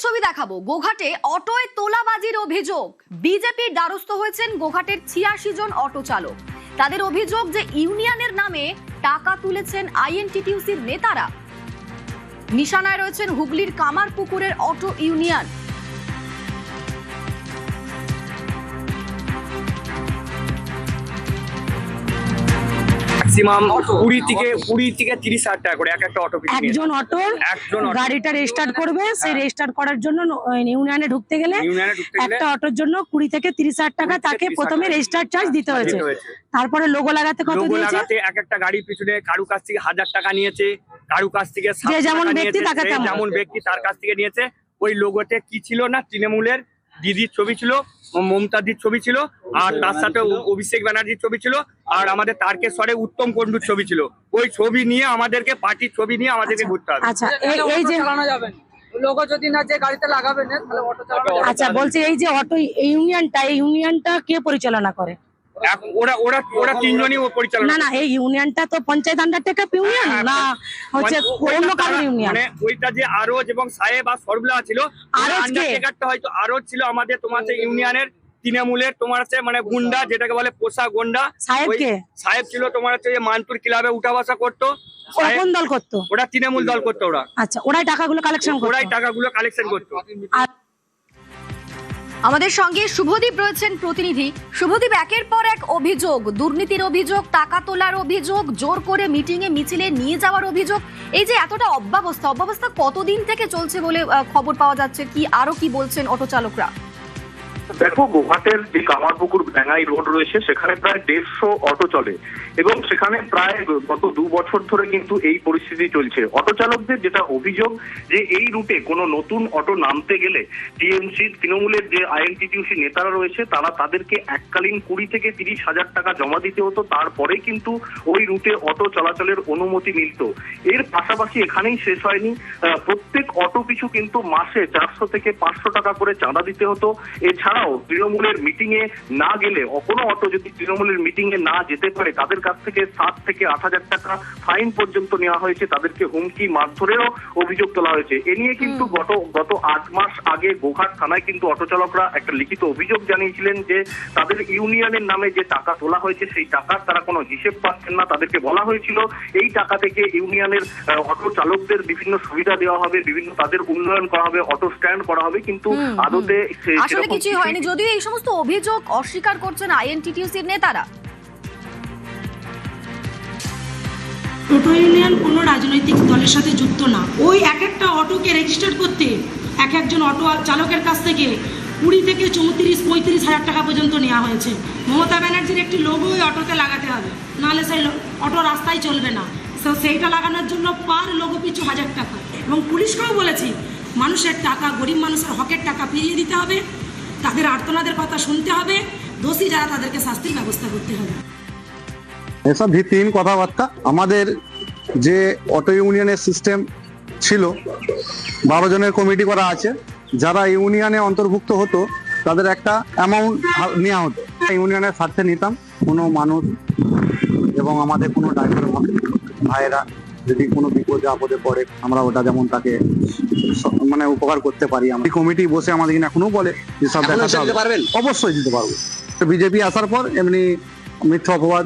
ছবি দেখাবো। গোঘাটে অটোয় তোলাবাজির অভিযোগ। বিজেপির দ্বারস্থ হয়েছেন গোঘাটের ৮৬ জন অটো চালক। তাদের অভিযোগ যে ইউনিয়নের নামে টাকা তুলেছেন আইএনটিটিউসির নেতারা। নিশানায় রয়েছেন হুগলির কামারপুকুরের অটো ইউনিয়ন। ম্যাক্সিমাম 20 থেকে 30,000 টাকা করে একটা অটো পিছু নিয়ে একজন গাড়িটা রেজিস্টার করবে, সেই রেজিস্টার করার জন্য ইউনিয়নে ঢুকতে গেলে একটা অটোর জন্য 20 থেকে 30,000 টাকা তাকে প্রথমে রেজিস্টার চার্জ দিতে হয়েছে। তারপরে লোগো লাগাতে কত দিয়েছে? একটা গাড়ির পিছনে কারু কাছ থেকে 1000 টাকা নিয়েছে, কারু কাছ থেকে যে যেমন ব্যক্তি তাকে যেমন ব্যক্তি তার কাছ থেকে নিয়েছে। ওই লোগোতে কি ছিল না, তৃণমূলের দিদির ছবি ছিল, মমতাদির ছবি ছিল, আর তার সাথে অভিষেক ব্যানার্জির ছবি ছিল, আর আমাদের তারকেশ্বরে উত্তম কুণ্ডুর ছবি ছিল। ওই ছবি নিয়ে আমাদেরকে, পার্টির ছবি নিয়ে আমাদেরকে ঘুরতে হবে। আচ্ছা, এই যে চালানো যাবে লোগো যদি না যে গাড়িতে লাগাবে না তাহলে অটো চালানো যাবে। আচ্ছা, বলছি এই যে অটো ইউনিয়নটা কে পরিচালনা করে? ওরা তিনজনই পরিচালনা। না, এই ইউনিয়নটা তো পঞ্চায়েত আন্ডার থেকে ইউনিয়ন না, হচ্ছে অন্য কারোর ইউনিয়ন? মানে ওইটা যে আরজ এবং সাহেব আর সরবলা ছিল, হয়তো আরজ ছিল আমাদের তোমার ইউনিয়নের তৃণমূলের তোমার আছে মানে গুন্ডা, যেটাকে বলে পোষা গুন্ডা। সাহেব ছিল তোমার হচ্ছে মানপুর ক্লাবে উঠা বসা করতো। কোন দল করতো? ওরা তৃণমূল দল করতো। ওরা আচ্ছা, ওরাই টাকাগুলো কালেকশন করতো। আমাদের সঙ্গে শুভদীপ রয়েছেন প্রতিনিধি। শুভদীপ, একের পর এক অভিযোগ, দুর্নীতির অভিযোগ, টাকা তোলার অভিযোগ, জোর করে মিটিং এ মিছিলে নিয়ে যাওয়ার অভিযোগ। এই যে এতটা অব্যবস্থা কতদিন থেকে চলছে বলে খবর পাওয়া যাচ্ছে, কি আরো কি বলছেন অটো চালকরা? দেখো, গোঘাটের যে কামারপুকুর ব্যাঙ্গাই রোড রয়েছে সেখানে প্রায় 150 অটো চলে এবং সেখানে প্রায় গত 2 বছর ধরে কিন্তু এই পরিস্থিতি চলছে। অটো চালকদের যেটা অভিযোগ যে এই রুটে কোনো নতুন অটো নামতে গেলে টিএমসি তৃণমূলের যে আইএনটিটিউসি নেতারা রয়েছে তারা তাদেরকে এককালীন 20 থেকে 30,000 টাকা জমা দিতে হতো, তারপরে কিন্তু ওই রুটে অটো চলাচলের অনুমতি মিলত। এর পাশাপাশি এখানেই শেষ হয়নি, প্রত্যেক অটো পিছু কিন্তু মাসে 400 থেকে 500 টাকা করে চাঁদা দিতে হতো। এছাড়াও তৃণমূলের মিটিং এ না গেলে, কোনো অটো যদি তৃণমূলের মিটিং এ না যেতে পারে তাদের কাছ থেকে 7 থেকে 8,000 টাকা ফাইন পর্যন্ত নেওয়া হয়েছে, তাদেরকে হুমকি মারধরেরও অভিযোগ তোলা হয়েছে। এ নিয়ে কিন্তু গত 8 মাস আগে গোঘাট থানায় কিন্তু অটো চালকরা একটা লিখিত অভিযোগ জানিয়েছিলেন যে তাদের ইউনিয়নের নামে যে টাকা তোলা হয়েছে সেই টাকার তারা কোনো হিসেব পাচ্ছেন না। তাদেরকে বলা হয়েছিল এই টাকা থেকে ইউনিয়নের অটো চালকদের বিভিন্ন সুবিধা দেওয়া হবে, বিভিন্ন তাদের উন্নয়ন করা হবে, অটো স্ট্যান্ড করা হবে, কিন্তু আদতে আসলে কিছুই হয়নি। যদিও এই সমস্ত অভিযোগ অস্বীকার করছেন আইএনটিটিউসির নেতারা। টোটো ইউনিয়ন কোনো রাজনৈতিক দলের সাথে যুক্ত না। ওই একটা অটোকে রেজিস্টার করতে একজন অটো চালকের কাছ থেকে 20 থেকে 34-35 হাজার টাকা পর্যন্ত নেওয়া হয়েছে। মমতা ব্যানার্জির একটি লোগো ওই অটোতে লাগাতে হবে, নাহলে সেই অটো রাস্তায় চলবে না। তো সেইটা লাগানোর জন্য পার লোগো পিছু 1000 টাকা। এবং পুলিশকেও বলেছি মানুষের টাকা, গরিব মানুষের হকের টাকা ফিরিয়ে দিতে হবে, তাদের আর্তনাদের কথা শুনতে হবে, দোষী যারা তাদেরকে শাস্তির ব্যবস্থা করতে হবে। এসব ভিত্তিহীন কথাবার্তা। আমাদের যে অটো ইউনিয়নের সিস্টেম ছিল, 12 জনের কমিটি করা আছে, যারা ইউনিয়নে অন্তর্ভুক্ত হতো তাদের একটা অ্যামাউন্ট নেওয়া হতো। ইউনিয়নের স্বার্থে নিতাম। কোনো মানুষ এবং আমাদের কোনো ড্রাইভার ভাইয়েরা যদি কোনো বিপদে আপদে পড়ে, আমরা ওটা যেমন তাকে মানে উপকার করতে পারি। আমরা কমিটি বসে আমাদের এখনো বলে যে সব দেখাতে হবে, অবশ্যই দিতে পারবো। বিজেপি আসার পর এমনি মিথ্যা অপবাদ